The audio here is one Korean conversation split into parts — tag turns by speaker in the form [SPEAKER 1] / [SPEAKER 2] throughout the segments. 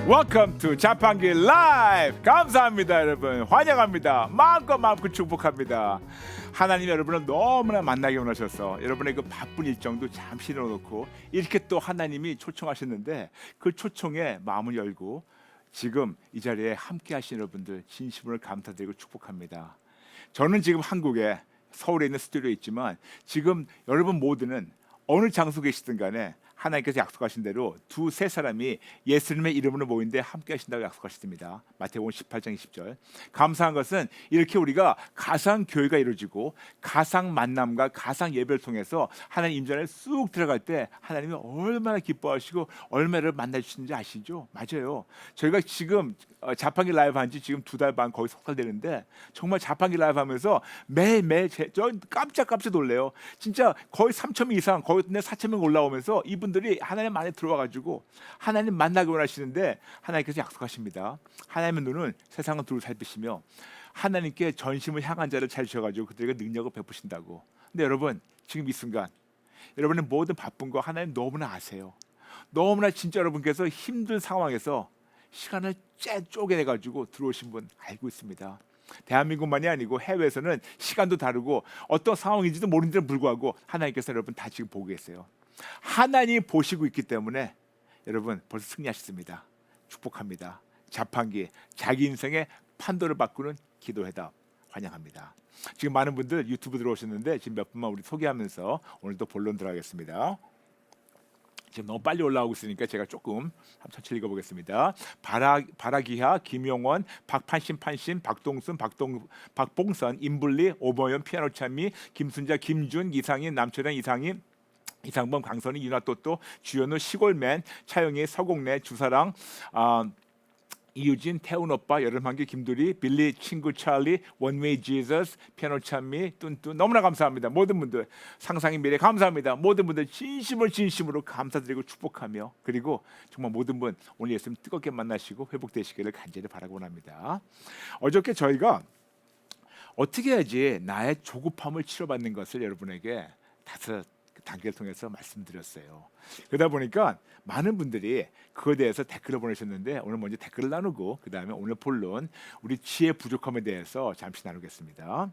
[SPEAKER 1] Welcome to 자판기 라이브. 감사합니다 여러분. 환영합니다. 마음껏 축복합니다. 하나님 여러분을 너무나 만나게 원하셔서 여러분의 그 바쁜 일정도 잠시 내려놓고 이렇게 또 하나님이 초청하셨는데 그 초청에 마음을 열고 지금 이 자리에 함께 하신 여러분들 진심으로 감사드리고 축복합니다. 저는 지금 한국에 서울에 있는 스튜디오에 있지만 지금 여러분 모두는 어느 장소 계시든 간에 하나님께서 약속하신 대로 두세 사람이 예수님의 이름으로 모인데 함께 하신다고 약속하셨습니다. 마태복음 18장 20절. 감사한 것은 이렇게 우리가 가상 교회가 이루어지고 가상 만남과 가상 예배를 통해서 하나님 임재에 쑥 들어갈 때 하나님이 얼마나 기뻐하시고 얼마나 만나주시는지 아시죠? 맞아요. 저희가 지금 자판기 라이브 한지 지금 2달 반 거의 석 달 되는데 정말 자판기 라이브 하면서 매일매일 저 깜짝 놀래요. 진짜 거의 3,000명 이상 거의 4,000명 올라오면서 이분들이 하나님 안에 들어와가지고 하나님 만나기 원하시는데 하나님께서 약속하십니다. 하나님의 눈은 세상을 두루 살피시며 하나님께 전심을 향한 자를 찾으셔가지고 그들에게 능력을 베푸신다고. 근데 여러분 지금 이 순간 여러분의 모든 바쁜 거 하나님 너무나 아세요. 너무나 진짜 여러분께서 힘든 상황에서 시간을 쪼개내가지고 들어오신 분 알고 있습니다. 대한민국만이 아니고 해외에서는 시간도 다르고 어떤 상황인지도 모르는데도 불구하고 하나님께서 여러분 다 지금 보고 계세요. 하나님이 보시고 있기 때문에 여러분 벌써 승리하셨습니다. 축복합니다. 자판기 자기 인생의 판도를 바꾸는 기도회답 환영합니다. 지금 많은 분들 유튜브 들어오셨는데 지금 몇 분만 우리 소개하면서 오늘도 본론 들어가겠습니다. 지금 너무 빨리 올라오고 있으니까 제가 조금 천천히 읽어보겠습니다. 바라기하, 김용원, 박판신, 박동순, 박봉선, 임블리, 오버연, 피아노 찬미, 김순자, 김준, 이상인, 남철현, 이상범, 강선희, 윤아또또, 주현우, 시골맨, 차영희, 서곡래, 주사랑, 이유진, 태훈 오빠, 여름한기, 김두리, 빌리, 친구 찰리, 원웨이 지저스, 피아노 찬미, 뚠뚠 너무나 감사합니다. 모든 분들 상상의 미래 감사합니다. 모든 분들 진심으로 감사드리고 축복하며 그리고 정말 모든 분 오늘 예수님 뜨겁게 만나시고 회복되시기를 간절히 바라고 합니다. 어저께 저희가 어떻게 해야지 나의 조급함을 치료받는 것을 여러분에게 5 단계를 통해서 말씀드렸어요. 그러다 보니까 많은 분들이 그거에 대해서 댓글을 보내셨는데 오늘 먼저 댓글을 나누고 그 다음에 오늘 본론 우리 지혜 부족함에 대해서 잠시 나누겠습니다.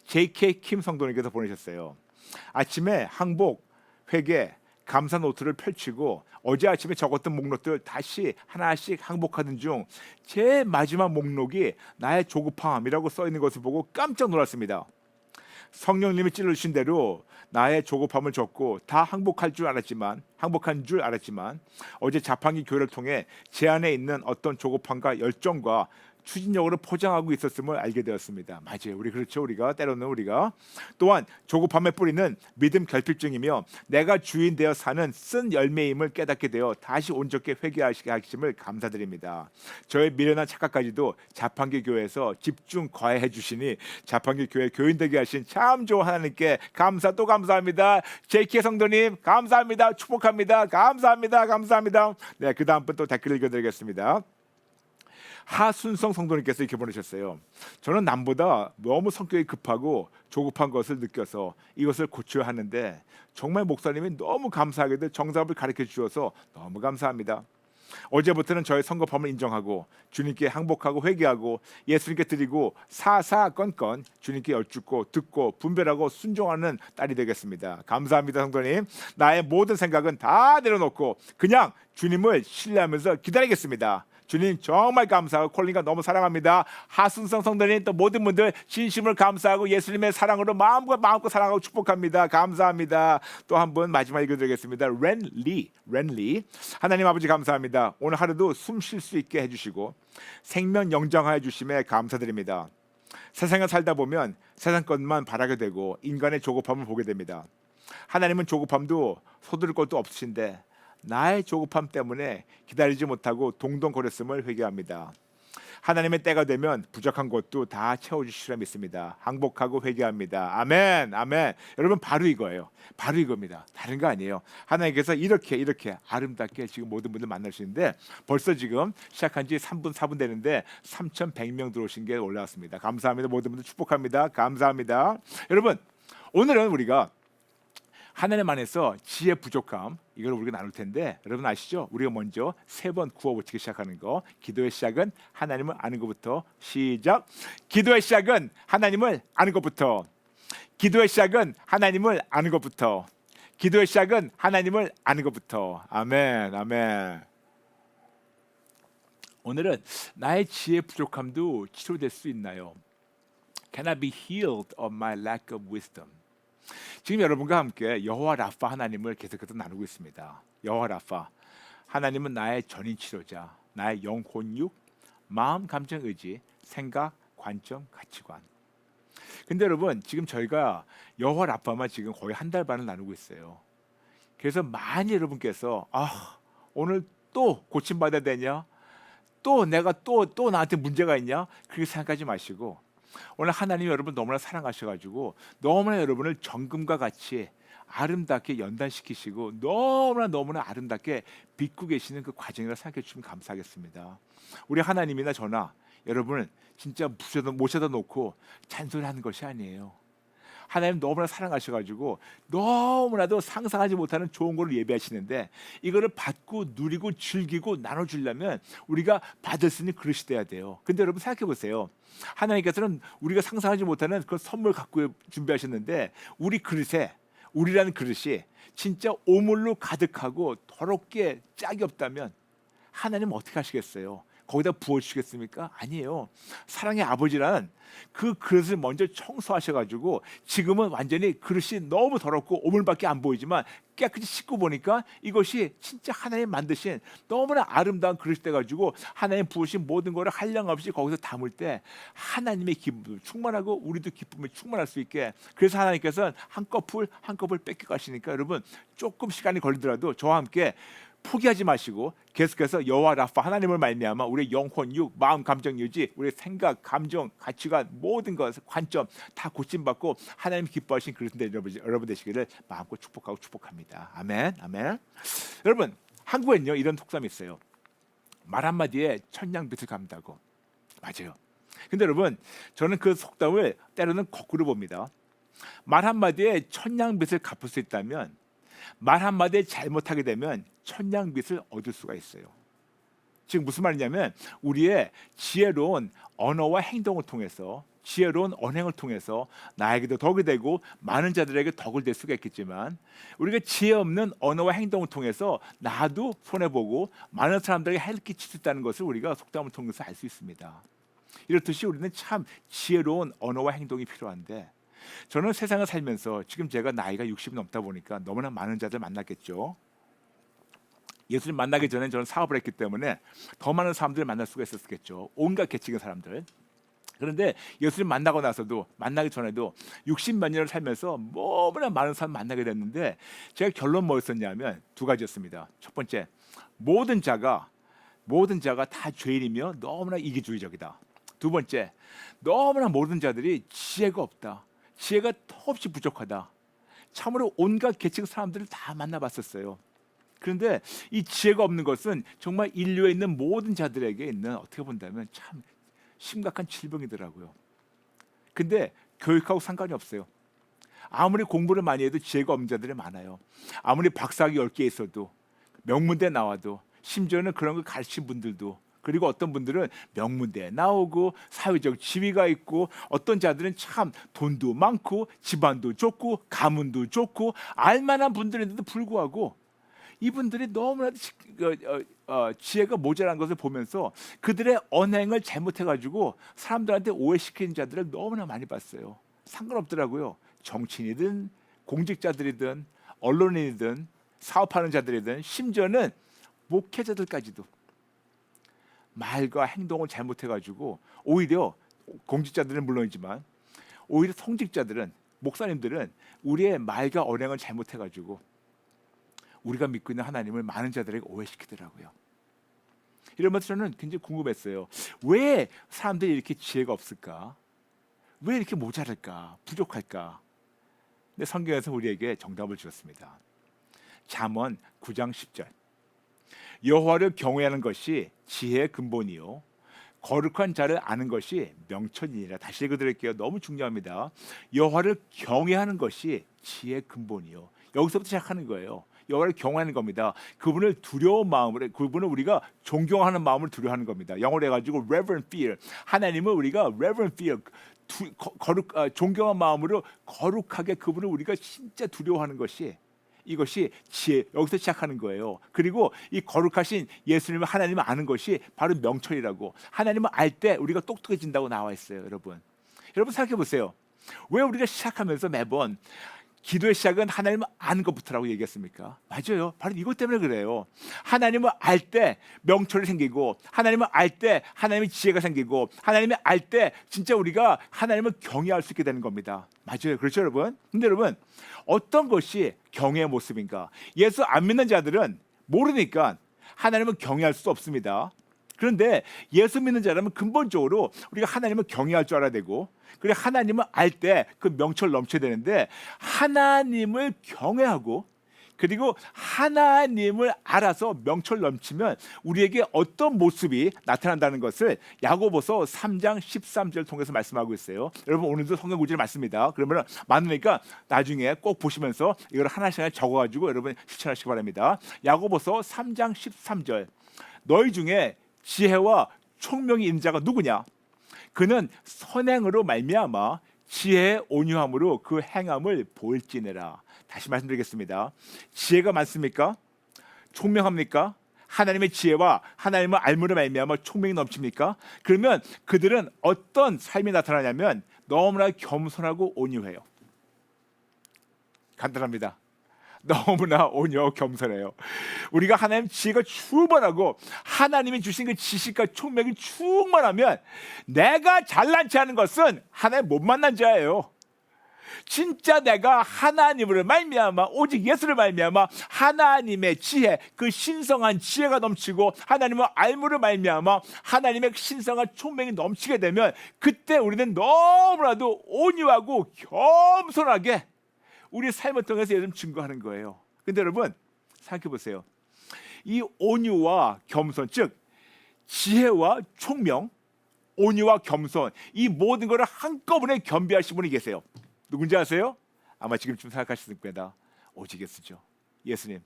[SPEAKER 1] JK 킴 성도님께서 보내셨어요. 아침에 항복, 회개, 감사 노트를 펼치고 어제 아침에 적었던 목록들 다시 하나씩 항복하는 중 제 마지막 목록이 나의 조급함이라고 써 있는 것을 보고 깜짝 놀랐습니다. 성령님이 찔러주신 대로 나의 조급함을 적고 다 항복한 줄 알았지만 어제 자판기 교회를 통해 제 안에 있는 어떤 조급함과 열정과 추진력으로 포장하고 있었음을 알게 되었습니다. 맞아요. 우리가 때로는 또한 조급함의 뿌리는 믿음 결핍증이며 내가 주인 되어 사는 쓴 열매임을 깨닫게 되어 다시 온전히 회개하시게 하심을 감사드립니다. 저의 미련한 착각까지도 자판기 교회에서 집중 과외해 주시니 자판기 교회 교인 되게 하신 참 좋은 하나님께 감사합니다. JK 성도님 감사합니다. 축복합니다. 감사합니다. 네, 그 다음 분 또 댓글 읽어드리겠습니다. 하순성 성도님께서 이렇게 보내셨어요. 저는 남보다 너무 성격이 급하고 조급한 것을 느껴서 이것을 고쳐야 하는데 정말 목사님이 너무 감사하게도 정답을 가르쳐 주셔서 너무 감사합니다. 어제부터는 저의 성급함을 인정하고 주님께 항복하고 회개하고 예수님께 드리고 사사건건 주님께 여쭙고 듣고 분별하고 순종하는 딸이 되겠습니다. 감사합니다 성도님. 나의 모든 생각은 다 내려놓고 그냥 주님을 신뢰하면서 기다리겠습니다. 주님 정말 감사하고 콜린가 너무 사랑합니다. 하순성 성도님 또 모든 분들 진심을 감사하고 예수님의 사랑으로 마음껏 사랑하고 축복합니다. 감사합니다. 또 한 분 마지막 읽어드리겠습니다. 렌리 하나님 아버지 감사합니다. 오늘 하루도 숨 쉴 수 있게 해주시고 생명 영장하여 주심에 감사드립니다. 세상을 살다 보면 세상 것만 바라게 되고 인간의 조급함을 보게 됩니다. 하나님은 조급함도 서두를 것도 없으신데 나의 조급함 때문에 기다리지 못하고 동동거렸음을 회개합니다. 하나님의 때가 되면 부족한 것도 다 채워주시리라 믿습니다. 항복하고 회개합니다. 아멘. 여러분 바로 이거예요. 바로 이겁니다. 다른 거 아니에요. 하나님께서 이렇게 아름답게 지금 모든 분들 만나시는데 벌써 지금 시작한 지 3분 4분 되는데 3,100명 들어오신 게 올라왔습니다. 감사합니다. 모든 분들 축복합니다. 감사합니다. 여러분 오늘은 우리가 하나님 안에서 지혜 부족함, 이걸 우리가 나눌 텐데 여러분 아시죠? 우리가 먼저 3번 구호 외치기 시작하는 거. 기도의 시작은 하나님을 아는 것부터. 시작. 기도의 시작은 하나님을 아는 것부터. 기도의 시작은 하나님을 아는 것부터. 기도의 시작은 하나님을 아는 것부터. 아멘, 아멘. 오늘은 나의 지혜 부족함도 치료될 수 있나요? Can I be healed of my lack of wisdom? 지금 여러분과 함께 여호와 라파 하나님을 계속해서 나누고 있습니다. 여호와 라파 하나님은 나의 전인 치료자, 나의 영혼 육, 마음, 감정, 의지, 생각, 관점, 가치관. 근데 여러분 지금 저희가 여호와 라파만 지금 거의 한 달 반을 나누고 있어요. 그래서 많이 여러분께서 오늘 또 고침받아야 되냐? 또 내가 또 나한테 문제가 있냐? 그렇게 생각하지 마시고 오늘 하나님이 여러분 너무나 사랑하셔가지고 너무나 여러분을 정금과 같이 아름답게 연단시키시고 너무나 아름답게 빚고 계시는 그 과정이라 생각해 주시면 감사하겠습니다. 우리 하나님이나 저나 여러분을 진짜 모셔다 놓고 잔소리하는 것이 아니에요. 하나님 너무나 사랑하셔가지고 너무나도 상상하지 못하는 좋은 거를 예배하시는데 이거를 받고 누리고 즐기고 나눠주려면 우리가 받을 수 있는 그릇이 돼야 돼요. 근데 여러분 생각해 보세요. 하나님께서는 우리가 상상하지 못하는 그 선물 갖고 준비하셨는데 우리라는 그릇이 진짜 오물로 가득하고 더럽게 짝이 없다면 하나님은 어떻게 하시겠어요? 거기다 부어주시겠습니까? 아니에요. 사랑의 아버지란 그 그릇을 먼저 청소하셔가지고 지금은 완전히 그릇이 너무 더럽고 오물밖에 안 보이지만 깨끗이 씻고 보니까 이것이 진짜 하나님 만드신 너무나 아름다운 그릇이 돼가지고 하나님 부으신 모든 거를 한량없이 거기서 담을 때 하나님의 기쁨 충만하고 우리도 기쁨에 충만할 수 있게 그래서 하나님께서는 한꺼풀 뺏겨가시니까 여러분 조금 시간이 걸리더라도 저와 함께 포기하지 마시고 계속해서 여호와 라파 하나님을 말미암아 우리의 영혼, 육, 마음, 감정, 유지, 우리의 생각, 감정, 가치관 모든 것, 관점 다 고침받고 하나님 기뻐하신 그릇인데 여러분 되시기를 마음껏 축복합니다. 아멘, 아멘. 여러분 한국에는요 이런 속담이 있어요. 말 한마디에 천냥빚을 갚는다고. 맞아요. 근데 여러분 저는 그 속담을 때로는 거꾸로 봅니다. 말 한마디에 천냥빚을 갚을 수 있다면 말 한마디에 잘못하게 되면 천냥빚을 얻을 수가 있어요. 지금 무슨 말이냐면 우리의 지혜로운 언어와 행동을 통해서 지혜로운 언행을 통해서 나에게도 덕이 되고 많은 자들에게 덕을 될 수가 있겠지만 우리가 지혜 없는 언어와 행동을 통해서 나도 손해보고 많은 사람들에게 해를 끼칠 수 있다는 것을 우리가 속담을 통해서 알 수 있습니다. 이렇듯이 우리는 참 지혜로운 언어와 행동이 필요한데 저는 세상을 살면서 지금 제가 나이가 60이 넘다 보니까 너무나 많은 자들 만났겠죠. 예수님 만나기 전에 저는 사업을 했기 때문에 더 많은 사람들을 만날 수가 있었겠죠. 온갖 계층의 사람들. 그런데 예수님 만나고 나서도 만나기 전에도 60몇 년을 살면서 너무나 많은 사람 만나게 됐는데 제가 결론 뭐였었냐면 두 가지였습니다. 첫 번째, 모든 자가 다 죄인이며 너무나 이기주의적이다. 두 번째, 너무나 모든 자들이 지혜가 없다. 지혜가 턱없이 부족하다. 참으로 온갖 계층 사람들을 다 만나봤었어요. 그런데 이 지혜가 없는 것은 정말 인류에 있는 모든 자들에게 있는 어떻게 본다면 참 심각한 질병이더라고요. 근데 교육하고 상관이 없어요. 아무리 공부를 많이 해도 지혜가 없는 자들이 많아요. 아무리 박사학위 10개 있어도 명문대 나와도 심지어는 그런 걸 가르친 분들도 그리고 어떤 분들은 명문대에 나오고 사회적 지위가 있고 어떤 자들은 참 돈도 많고 집안도 좋고 가문도 좋고 알만한 분들인데도 불구하고 이분들이 너무나 지혜가 모자란 것을 보면서 그들의 언행을 잘못해가지고 사람들한테 오해시키는 자들을 너무나 많이 봤어요. 상관없더라고요. 정치인이든 공직자들이든 언론인이든 사업하는 자들이든 심지어는 목회자들까지도 말과 행동을 잘못해가지고 오히려 공직자들은 물론이지만 오히려 성직자들은 목사님들은 우리의 말과 언행을 잘못해가지고 우리가 믿고 있는 하나님을 많은 자들에게 오해시키더라고요. 이러면서 저는 굉장히 궁금했어요. 왜 사람들이 이렇게 지혜가 없을까? 왜 이렇게 모자랄까? 부족할까? 근데 성경에서 우리에게 정답을 주었습니다. 잠언 9장 10절. 여호와를 경외하는 것이 지혜의 근본이요 거룩한 자를 아는 것이 명철이니라. 다시 읽어드릴게요. 너무 중요합니다. 여호와를 경외하는 것이 지혜의 근본이요. 여기서부터 시작하는 거예요. 여호와를 경외하는 겁니다. 그분을 두려운 마음으로, 그분을 우리가 존경하는 마음으로 두려워하는 겁니다. 영어로 해가지고 reverent fear. 하나님을 우리가 reverent fear, 존경한 마음으로 거룩하게 그분을 우리가 진짜 두려워하는 것이, 이것이 지혜, 여기서 시작하는 거예요. 그리고 이 거룩하신 예수님을, 하나님을 아는 것이 바로 명철이라고. 하나님을 알 때 우리가 똑똑해진다고 나와 있어요. 여러분 생각해 보세요. 왜 우리가 시작하면서 매번 기도의 시작은 하나님을 아는 것부터라고 얘기했습니까? 맞아요. 바로 이것 때문에 그래요. 하나님을 알 때 명철이 생기고, 하나님을 알 때 하나님의 지혜가 생기고, 하나님을 알 때 진짜 우리가 하나님을 경외할 수 있게 되는 겁니다. 맞아요. 그렇죠, 여러분? 근데 여러분, 어떤 것이 경외의 모습인가? 예수 안 믿는 자들은 모르니까 하나님을 경외할 수 없습니다. 그런데 예수 믿는 자라면 근본적으로 우리가 하나님을 경외할 줄 알아야 되고, 그래 하나님을 알 때 그 명철 넘쳐야 되는데, 하나님을 경외하고 그리고 하나님을 알아서 명철 넘치면 우리에게 어떤 모습이 나타난다는 것을 야고보서 3장 13절 통해서 말씀하고 있어요. 여러분 오늘도 성경 구절 맞습니다. 그러면 많으니까 나중에 꼭 보시면서 이걸 하나씩 적어가지고 여러분 실천하시기 바랍니다. 야고보서 3장 13절, 너희 중에 지혜와 총명이 있는 자가 누구냐? 그는 선행으로 말미암아 지혜의 온유함으로 그 행함을 보일지니라. 다시 말씀드리겠습니다. 지혜가 많습니까? 총명합니까? 하나님의 지혜와 하나님을 알므로 말미암아 총명이 넘칩니까? 그러면 그들은 어떤 삶이 나타나냐면 너무나 겸손하고 온유해요. 간단합니다. 너무나 온유하고 겸손해요. 우리가 하나님 지혜가 충만하고 하나님이 주신 그 지식과 총명이 충만하면 내가 잘난 체 하는 것은 하나님 못 만난 자예요. 진짜 내가 하나님을 말미암아, 오직 예수를 말미암아 하나님의 지혜, 그 신성한 지혜가 넘치고 하나님을 알므로 말미암아 하나님의 신성한 총명이 넘치게 되면 그때 우리는 너무나도 온유하고 겸손하게 우리 삶을 통해서 예수님 증거하는 거예요. 근데 여러분 생각해 보세요. 이 온유와 겸손, 즉 지혜와 총명, 온유와 겸손, 이 모든 것을 한꺼번에 겸비하신 분이 계세요. 누군지 아세요? 아마 지금쯤 생각하시는 겁니다. 오직 예수죠. 예수님.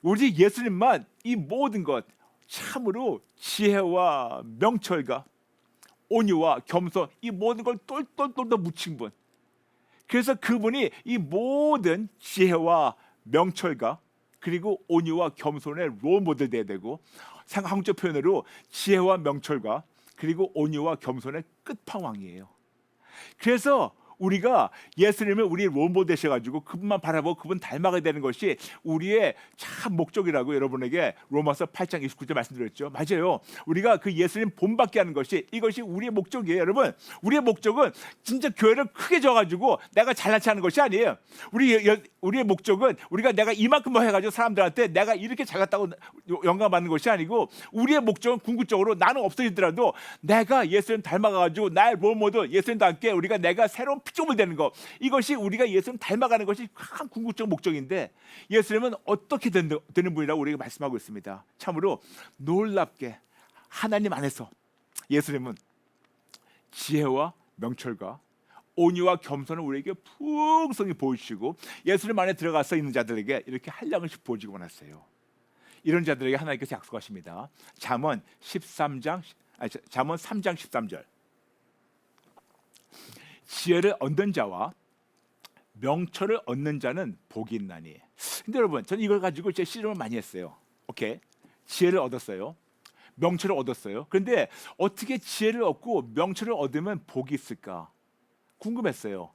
[SPEAKER 1] 우리 예수님만 이 모든 것, 참으로 지혜와 명철과 온유와 겸손, 이 모든 걸 똘똘똘 묻힌 분. 그래서 그분이 이 모든 지혜와 명철과 그리고 온유와 겸손의 롤모델 돼야 되고, 한국적 표현으로 지혜와 명철과 그리고 온유와 겸손의 끝판왕이에요. 그래서 우리가 예수님을 우리의 롤모델 되셔가지고 그분만 바라보고 그분 닮아가야 되는 것이 우리의 참 목적이라고 여러분에게 로마서 8장 29절 말씀드렸죠. 맞아요. 우리가 그 예수님 본받게 하는 것이, 이것이 우리의 목적이에요. 여러분 우리의 목적은 진짜 교회를 크게 져가지고 내가 잘난 체 하는 것이 아니에요. 우리의 목적은 우리가 내가 이만큼 해가지고 사람들한테 내가 이렇게 잘났다고 영광받는 것이 아니고, 우리의 목적은 궁극적으로 나는 없어지더라도 내가 예수님 닮아가지고 나의 롤모델 예수님과 함께 우리가 내가 새로운 피조물 되는 것, 이것이 우리가 예수님 닮아가는 것이 큰 궁극적 목적인데, 예수님은 어떻게 되는 분이라고 우리가 말씀하고 있습니다. 참으로 놀랍게 하나님 안에서 예수님은 지혜와 명철과 온유와 겸손을 우리에게 풍성히 보이시고, 예수님 안에 들어가서 있는 자들에게 이렇게 한량씩 보여주고 나세요. 이런 자들에게 하나님께서 약속하십니다. 잠언 3장 13절. 지혜를 얻는 자와 명철을 얻는 자는 복이 있나니. 근데 여러분 저는 이걸 가지고 제 씨름을 많이 했어요. 오케이, 지혜를 얻었어요, 명철을 얻었어요. 그런데 어떻게 지혜를 얻고 명철을 얻으면 복이 있을까 궁금했어요.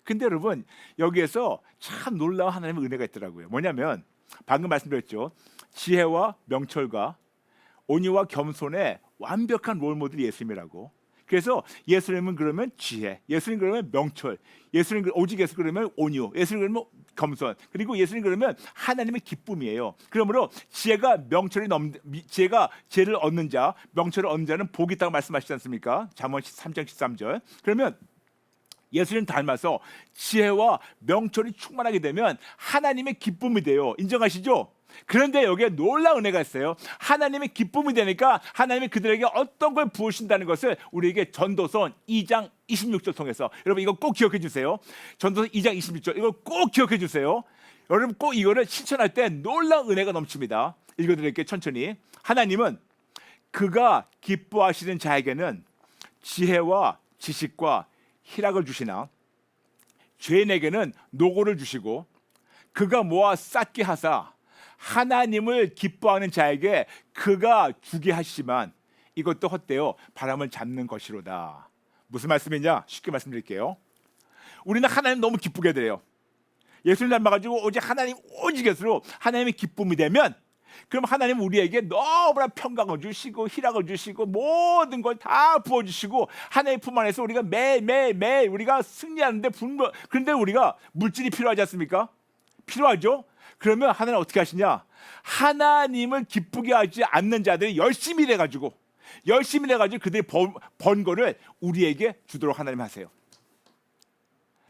[SPEAKER 1] 근데 여러분 여기에서 참 놀라운 하나님의 은혜가 있더라고요. 뭐냐면 방금 말씀드렸죠. 지혜와 명철과 온유와 겸손의 완벽한 롤모델이 예수님이라고. 그래서 예수님은 그러면 지혜, 예수님 그러면 명철, 예수님 오직 예수 그러면 온유, 예수님 그러면 겸손, 그리고 예수님 그러면 하나님의 기쁨이에요. 그러므로 지혜가 지혜를 얻는 자, 명철을 얻는 자는 복이 있다고 말씀하시지 않습니까? 잠언 3장 13절. 그러면 예수님 닮아서 지혜와 명철이 충만하게 되면 하나님의 기쁨이 돼요. 인정하시죠? 그런데 여기에 놀라운 은혜가 있어요. 하나님의 기쁨이 되니까 하나님이 그들에게 어떤 걸 부으신다는 것을 우리에게 전도서 2장 26절 통해서, 여러분 이거 꼭 기억해 주세요. 전도서 2장 26절 이거 꼭 기억해 주세요. 여러분 꼭 이거를 실천할 때 놀라운 은혜가 넘칩니다. 읽어드릴게요. 천천히. 하나님은 그가 기뻐하시는 자에게는 지혜와 지식과 희락을 주시나 죄인에게는 노고를 주시고 그가 모아 쌓게 하사 하나님을 기뻐하는 자에게 그가 주게 하시지만 이것도 헛되어 바람을 잡는 것이로다. 무슨 말씀이냐? 쉽게 말씀드릴게요. 우리는 하나님 너무 기쁘게 드려요. 예수님 닮아가지고 오직 하나님 오직에서로 하나님의 기쁨이 되면, 그럼 하나님 우리에게 너무나 평강을 주시고 희락을 주시고 모든 걸 다 부어주시고 하나님 품 안에서 우리가 매일 우리가 승리하는데 그런데 우리가 물질이 필요하지 않습니까? 필요하죠. 그러면 하나님 어떻게 하시냐? 하나님을 기쁘게 하지 않는 자들이 열심히 일해가지고 그들이 번 거를 우리에게 주도록 하나님 하세요.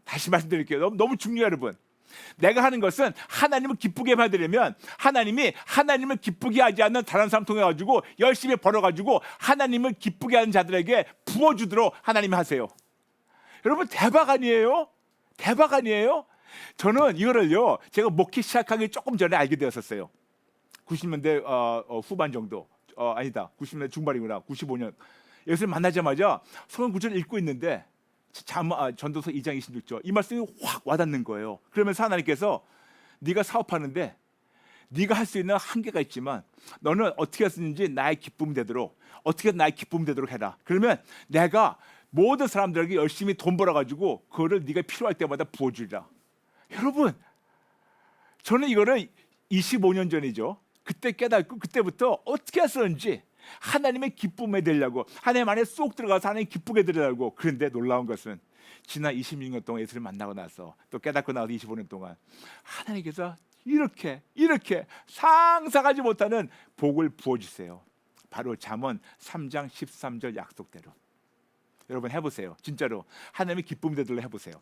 [SPEAKER 1] 다시 말씀드릴게요. 너무 중요해요, 여러분. 내가 하는 것은 하나님을 기쁘게 받으려면 하나님이 하나님을 기쁘게 하지 않는 다른 사람 통해 가지고 열심히 벌어가지고 하나님을 기쁘게 하는 자들에게 부어주도록 하나님이 하세요. 여러분 대박 아니에요? 대박 아니에요? 저는 이거를요, 제가 목회 시작하기 조금 전에 알게 되었었어요. 90년대 후반 정도, 아니다, 90년대 중반이구나. 95년 예수님 만나자마자 성경 구절을 읽고 있는데 전도서 2장 26절 이 말씀이 확 와닿는 거예요. 그러면서 하나님께서 네가 사업하는데 네가 할 수 있는 한계가 있지만 너는 어떻게 했는지 나의 기쁨이 되도록, 어떻게 나의 기쁨이 되도록 해라. 그러면 내가 모든 사람들에게 열심히 돈 벌어가지고 그거를 네가 필요할 때마다 부어주리라. 여러분, 저는 이거를 25년 전이죠. 그때 깨닫고 그때부터 어떻게 했었는지 하나님의 기쁨에 되려고, 하나님 안에 쏙 들어가서 하나님 기쁘게 되려고. 그런데 놀라운 것은 지난 26년 동안 예수를 만나고 나서 또 깨닫고 나서 25년 동안 하나님께서 이렇게 상상하지 못하는 복을 부어주세요. 바로 잠언 3장 13절 약속대로. 여러분 해보세요. 진짜로 하나님의 기쁨이 되도록 해보세요.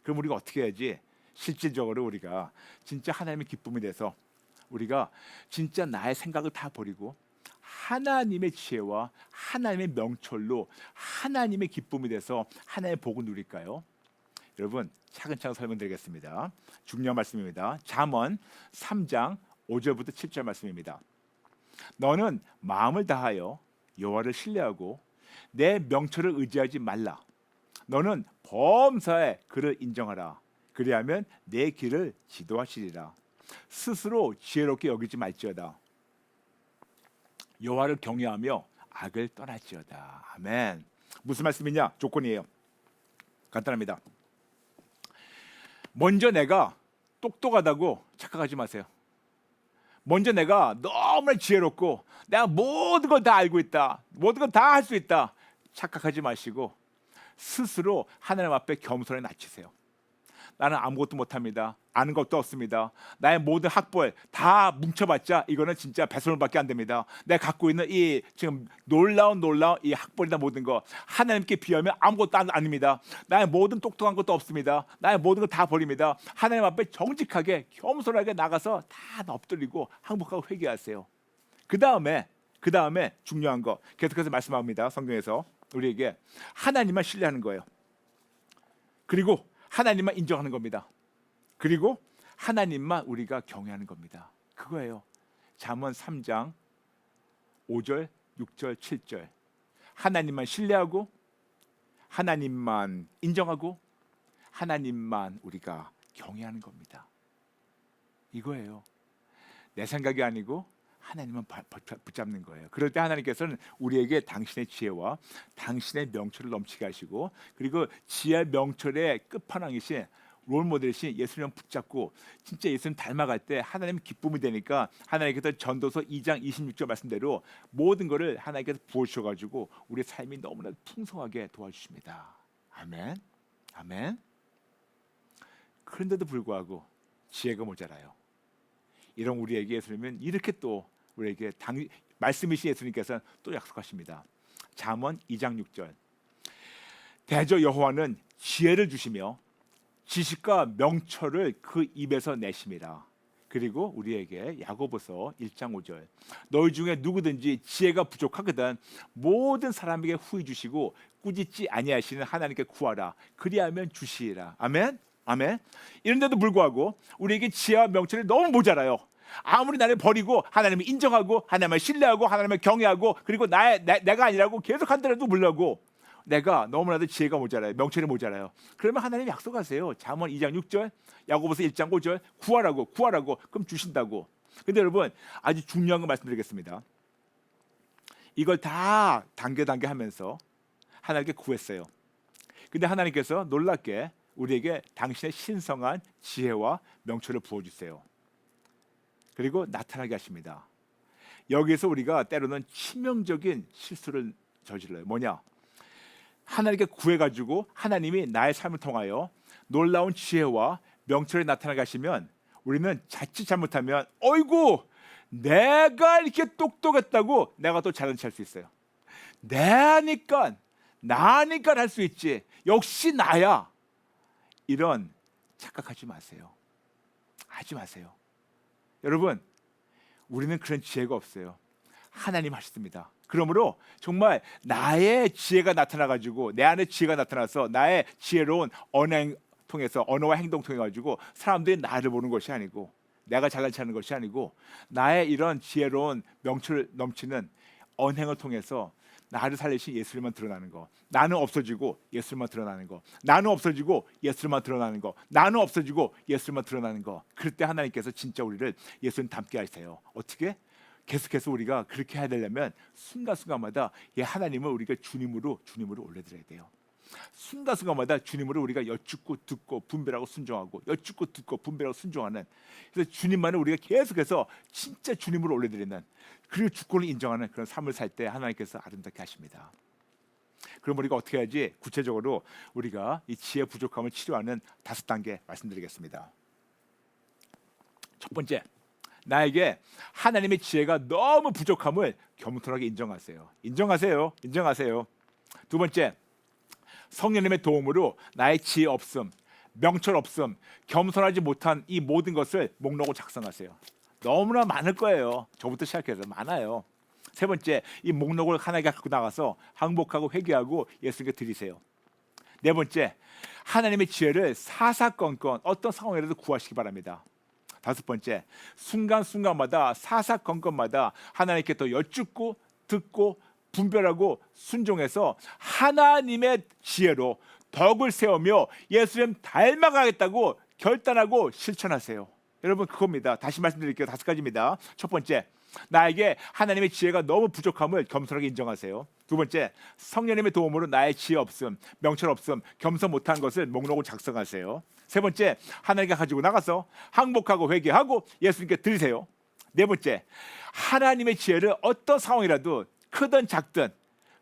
[SPEAKER 1] 그럼 우리가 어떻게 해야지? 실질적으로 우리가 진짜 하나님의 기쁨이 돼서 우리가 진짜 나의 생각을 다 버리고 하나님의 지혜와 하나님의 명철로 하나님의 기쁨이 돼서 하나님의 복을 누릴까요? 여러분 차근차근 설명드리겠습니다. 중요한 말씀입니다. 잠언 3장 5절부터 7절 말씀입니다. 너는 마음을 다하여 여호와를 신뢰하고 내 명철을 의지하지 말라. 너는 범사에 그를 인정하라. 그리하면 내 길을 지도하시리라. 스스로 지혜롭게 여기지 말지어다. 여호와를 경외하며 악을 떠날지어다. 아멘. 무슨 말씀이냐? 조건이에요. 간단합니다. 먼저 내가 똑똑하다고 착각하지 마세요. 먼저 내가 너무나 지혜롭고 내가 모든 걸 다 알고 있다, 모든 걸 다 할 수 있다 착각하지 마시고 스스로 하나님 앞에 겸손히 낮추세요. 나는 아무것도 못합니다. 아는 것도 없습니다. 나의 모든 학벌 다 뭉쳐봤자 이거는 진짜 배설물밖에 안 됩니다. 내가 갖고 있는 이 지금 놀라운 이 학벌이나 모든 거 하나님께 비하면 아무것도 아닙니다. 나의 모든 똑똑한 것도 없습니다. 나의 모든 걸 다 버립니다. 하나님 앞에 정직하게 겸손하게 나가서 다 엎드리고 항복하고 회개하세요. 그 다음에 중요한 거 계속해서 말씀합니다. 성경에서 우리에게 하나님만 신뢰하는 거예요. 그리고 하나님만 인정하는 겁니다. 그리고 하나님만 우리가 경외하는 겁니다. 그거예요. 잠언 3장 5절, 6절, 7절. 하나님만 신뢰하고 하나님만 인정하고 하나님만 우리가 경외하는 겁니다. 이거예요. 내 생각이 아니고 하나님만 붙잡는 거예요. 그럴 때 하나님께서는 우리에게 당신의 지혜와 당신의 명철을 넘치게 하시고, 그리고 지혜 명철의 끝판왕이신 롤모델이신 예수님 붙잡고 진짜 예수님 닮아갈 때 하나님 기쁨이 되니까 하나님께서 전도서 2장 26절 말씀대로 모든 것을 하나님께서 부어주셔가지고 우리의 삶이 너무나 풍성하게 도와주십니다. 아멘. 아멘. 그런데도 불구하고 지혜가 모자라요. 이런 우리에게 예수님은 이렇게 또 우리에게 말씀이신 예수님께서는 또 약속하십니다. 잠언 2장 6절. 대저 여호와는 지혜를 주시며 지식과 명철을 그 입에서 내심이라. 그리고 우리에게 야고보서 1장 5절 너희 중에 누구든지 지혜가 부족하거든 모든 사람에게 후히 주시고 꾸짖지 아니하시는 하나님께 구하라 그리하면 주시리라. 아멘. 아멘. 이런데도 불구하고 우리에게 지혜와 명철이 너무 모자라요. 아무리 나를 버리고 하나님을 인정하고 하나님을 신뢰하고 하나님을 경외하고 그리고 내가 아니라고 계속 한다라도 물라고 내가 너무나도 지혜가 모자라요. 명철이 모자라요. 그러면 하나님 약속하세요. 잠언 2장 6절 야고보서 1장 5절 구하라고 그럼 주신다고. 근데 여러분 아주 중요한 거 말씀드리겠습니다. 이걸 다 단계 하면서 하나님께 구했어요. 근데 하나님께서 놀랍게 우리에게 당신의 신성한 지혜와 명철을 부어주세요. 그리고 나타나게 하십니다. 여기서 우리가 때로는 치명적인 실수를 저질러요. 뭐냐? 하나님께 구해가지고 하나님이 나의 삶을 통하여 놀라운 지혜와 명철이 나타나게 하시면 우리는 자칫 잘못하면 어이구 내가 이렇게 똑똑했다고 내가 또 잘난 척할 수 있어요. 나니까 할 수 있지. 역시 나야. 이런 착각하지 마세요. 하지 마세요. 여러분 우리는 그런 지혜가 없어요. 하나님 하셨습니다. 그러므로 정말 나의 지혜가 나타나가지고 내 안에 지혜가 나타나서 나의 지혜로운 언행 통해서 언어와 행동 통해 가지고 사람들이 나를 보는 것이 아니고 내가 잘난 척하는 것이 아니고 나의 이런 지혜로운 명철 넘치는 언행을 통해서 나를 살리신 예수님만 드러나는 거. 나는 없어지고 예수님만 드러나는 거. 나는 없어지고 예수님만 드러나는 거. 나는 없어지고 예수님만 드러나는 거. 그럴 때 하나님께서 진짜 우리를 예수님 닮게 하세요. 어떻게? 계속해서 우리가 그렇게 해야 되려면 순간순간마다 하나님을 우리가 주님으로 올려드려야 돼요. 순간순간마다 주님으로 우리가 여쭙고 듣고 분별하고 순종하고 여쭙고 듣고 분별하고 순종하는, 그래서 주님만을 우리가 계속해서 진짜 주님으로 올려드리는, 그리고 주권을 인정하는 그런 삶을 살 때 하나님께서 아름답게 하십니다. 그럼 우리가 어떻게 해야지 구체적으로 우리가 이 지혜 부족함을 치료하는 5단계 말씀드리겠습니다. 첫 번째, 나에게 하나님의 지혜가 너무 부족함을 겸손하게 인정하세요. 두 번째, 성령님의 도움으로 나의 지혜 없음, 명철 없음, 겸손하지 못한 이 모든 것을 목록으로 작성하세요. 너무나 많을 거예요. 저부터 시작해서 많아요. 세 번째, 이 목록을 하나씩 갖고 나가서 항복하고 회개하고 예수님께 드리세요. 네 번째, 하나님의 지혜를 사사건건 어떤 상황이라도 구하시기 바랍니다. 다섯 번째, 순간순간마다 사사건건마다 하나님께 더 여쭙고 듣고 분별하고 순종해서 하나님의 지혜로 덕을 세우며 예수님 닮아가겠다고 결단하고 실천하세요. 여러분, 그겁니다. 다시 말씀드릴게요. 5가지입니다. 첫 번째, 나에게 하나님의 지혜가 너무 부족함을 겸손하게 인정하세요. 두 번째, 성령님의 도움으로 나의 지혜 없음, 명철 없음, 겸손 못한 것을 목록을 작성하세요. 세 번째, 하나님께 가지고 나가서 항복하고 회개하고 예수님께 드리세요. 네 번째, 하나님의 지혜를 어떤 상황이라도 크든 작든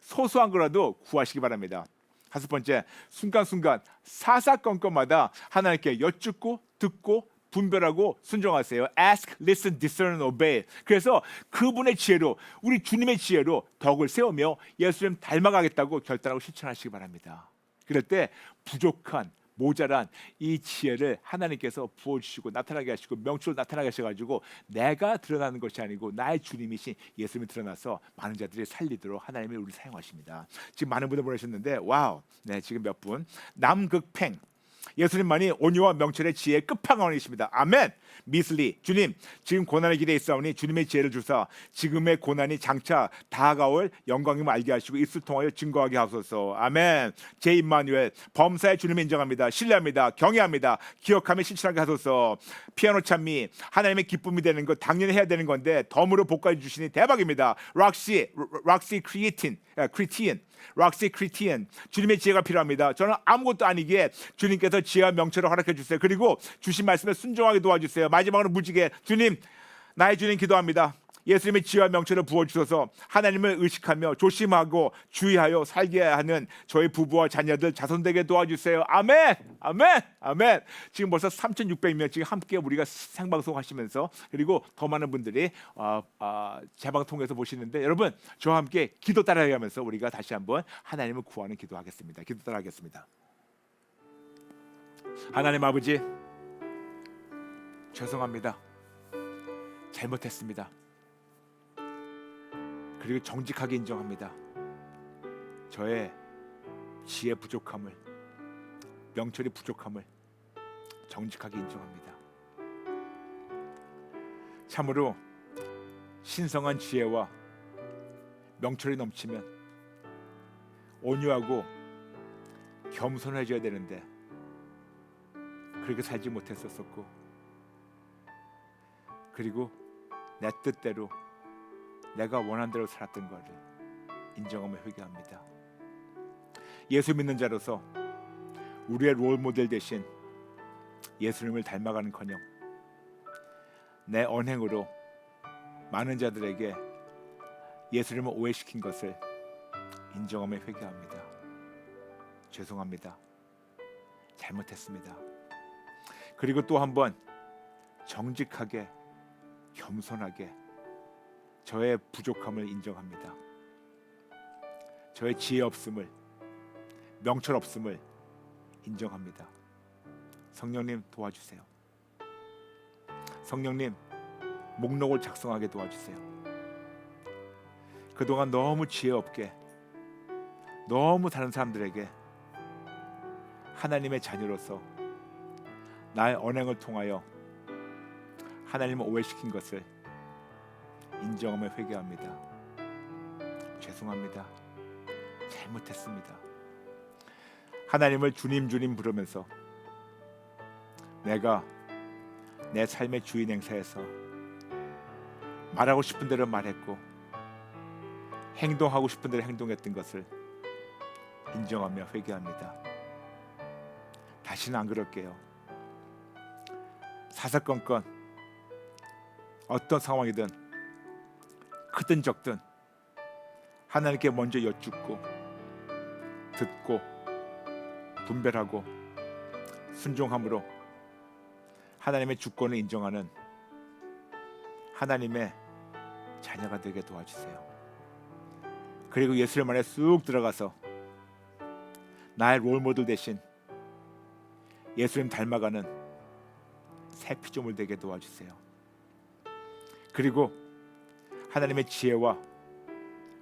[SPEAKER 1] 소소한 거라도 구하시기 바랍니다. 다섯 번째, 순간순간 사사건건마다 하나님께 여쭙고 듣고 분별하고 순종하세요. Ask, listen, discern, obey. 그래서 그분의 지혜로, 우리 주님의 지혜로 덕을 세우며 예수님 닮아가겠다고 결단하고 실천하시기 바랍니다. 그럴 때 부족한, 모자란 이 지혜를 하나님께서 부어주시고 나타나게 하시고 명철로 나타나게 하셔가지고 내가 드러나는 것이 아니고 나의 주님이신 예수님이 드러나서 많은 자들이 살리도록 하나님이 우리를 사용하십니다. 지금 많은 분들 보내셨는데 와우, 네, 지금 몇 분. 남극팽, 예수님만이 온유와 명철의 지혜의 끝판왕이십니다. 아멘. 미슬리, 주님 지금 고난의 길에 있사오니 주님의 지혜를 주사 지금의 고난이 장차 다가올 영광임을 알게 하시고 입술 통하여 증거하게 하소서. 아멘. 제 임마누엘, 범사에 주님을 인정합니다. 신뢰합니다. 경외합니다. 기억하며 실천하게 하소서. 피아노 찬미, 하나님의 기쁨이 되는 것 당연히 해야 되는 건데 덤으로 복까지 주시니 대박입니다. 락시 크리티엔, 주님의 지혜가 필요합니다. 저는 아무것도 아니기에 주님께서 지혜와 명철을 허락해 주세요. 그리고 주신 말씀에 순종하게 도와주세요. 마지막으로 무지개, 주님, 나의 주님 기도합니다. 예수님의 지혜와 명철을 부어주셔서 하나님을 의식하며 조심하고 주의하여 살게 하는 저희 부부와 자녀들 자손되게 도와주세요. 아멘. 지금 벌써 3,600명 지금 함께 우리가 생방송 하시면서, 그리고 더 많은 분들이 재방 통해서 보시는데, 여러분 저와 함께 기도 따라가면서 우리가 다시 한번 하나님을 구하는 기도하겠습니다. 기도 따라하겠습니다. 하나님 아버지, 죄송합니다. 잘못했습니다. 그리고 정직하게 인정합니다. 저의 지혜 부족함을, 명철이 부족함을 정직하게 인정합니다. 참으로 신성한 지혜와 명철이 넘치면 온유하고 겸손해져야 되는데 그렇게 살지 못했었고, 그리고 내 뜻대로 내가 원한 대로 살았던 것을 인정하며 회개합니다. 예수 믿는 자로서 우리의 롤모델 대신 예수님을 닮아가는커녕 내 언행으로 많은 자들에게 예수님을 오해시킨 것을 인정하며 회개합니다. 죄송합니다. 잘못했습니다. 그리고 또 한번 정직하게 겸손하게 저의 부족함을 인정합니다. 저의 지혜 없음을, 명철 없음을 인정합니다. 성령님 도와주세요. 성령님 목록을 작성하게 도와주세요. 그동안 너무 지혜 없게, 너무 다른 사람들에게 하나님의 자녀로서 나의 언행을 통하여 하나님을 오해시킨 것을 인정하며 회개합니다. 죄송합니다. 잘못했습니다. 하나님을 주님 주님 부르면서 내가 내 삶의 주인 행사에서 말하고 싶은 대로 말했고 행동하고 싶은 대로 행동했던 것을 인정하며 회개합니다. 다시는 안 그럴게요. 사사건건 어떤 상황이든 크든 적든 하나님께 먼저 여쭙고 듣고 분별하고 순종함으로 하나님의 주권을 인정하는 하나님의 자녀가 되게 도와주세요. 그리고 예수님 안에 쑥 들어가서 나의 롤모델 대신 예수님 닮아가는 새 피조물 되게 도와주세요. 그리고 하나님의 지혜와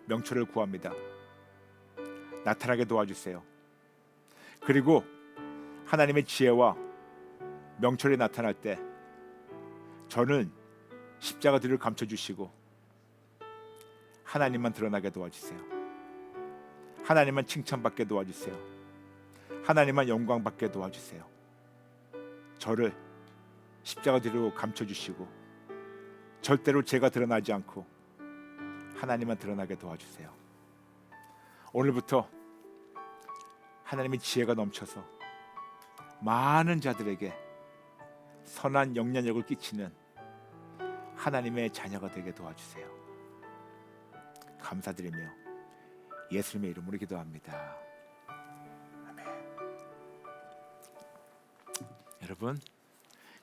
[SPEAKER 1] 명철을 구합니다. 나타나게 도와주세요. 그리고 하나님의 지혜와 명철이 나타날 때 저는 십자가 뒤를 감춰주시고 하나님만 드러나게 도와주세요. 하나님만 칭찬받게 도와주세요. 하나님만 영광받게 도와주세요. 저를 십자가 뒤로 감춰주시고 절대로 제가 드러나지 않고 하나님만 드러나게 도와주세요. 오늘부터 하나님의 지혜가 넘쳐서 많은 자들에게 선한 영향력을 끼치는 하나님의 자녀가 되게 도와주세요. 감사드리며 예수님의 이름으로 기도합니다. 아멘. 여러분,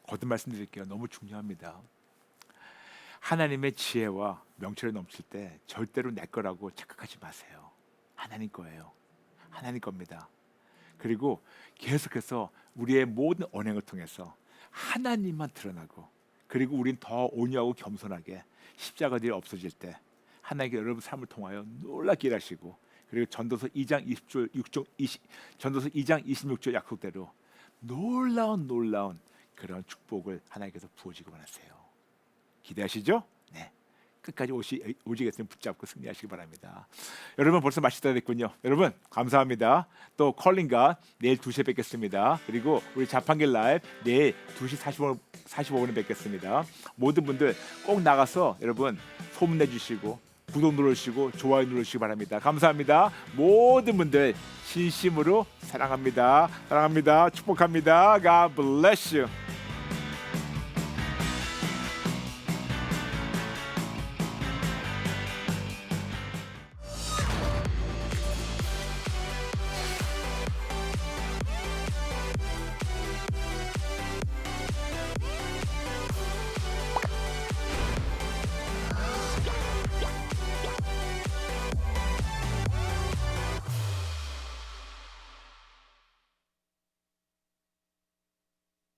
[SPEAKER 1] 거듭 말씀드릴게요. 너무 중요합니다. 하나님의 지혜와 명철이 넘칠 때 절대로 내 거라고 착각하지 마세요. 하나님 거예요. 하나님 겁니다. 그리고 계속해서 우리의 모든 언행을 통해서 하나님만 드러나고, 그리고 우린 더 온유하고 겸손하게 십자가 뒤에 없어질 때 하나님께 여러분 삶을 통하여 놀랍게 일하시고, 그리고 전도서 2장 26절 약속대로 놀라운 그런 축복을 하나님께서 부어주시기 원하세요. 기대하시죠? 네. 끝까지 오시겠으면 붙잡고 승리하시기 바랍니다. 여러분, 벌써 마치다 됐군요. 여러분, 감사합니다. 또 컬링과 내일 2시에 뵙겠습니다. 그리고 우리 자판기 라이브 내일 2시 45분에 뵙겠습니다. 모든 분들 꼭 나가서 여러분 소문내 주시고 구독 누르시고 좋아요 누르시기 바랍니다. 감사합니다. 모든 분들 진심으로 사랑합니다. 축복합니다. God bless you.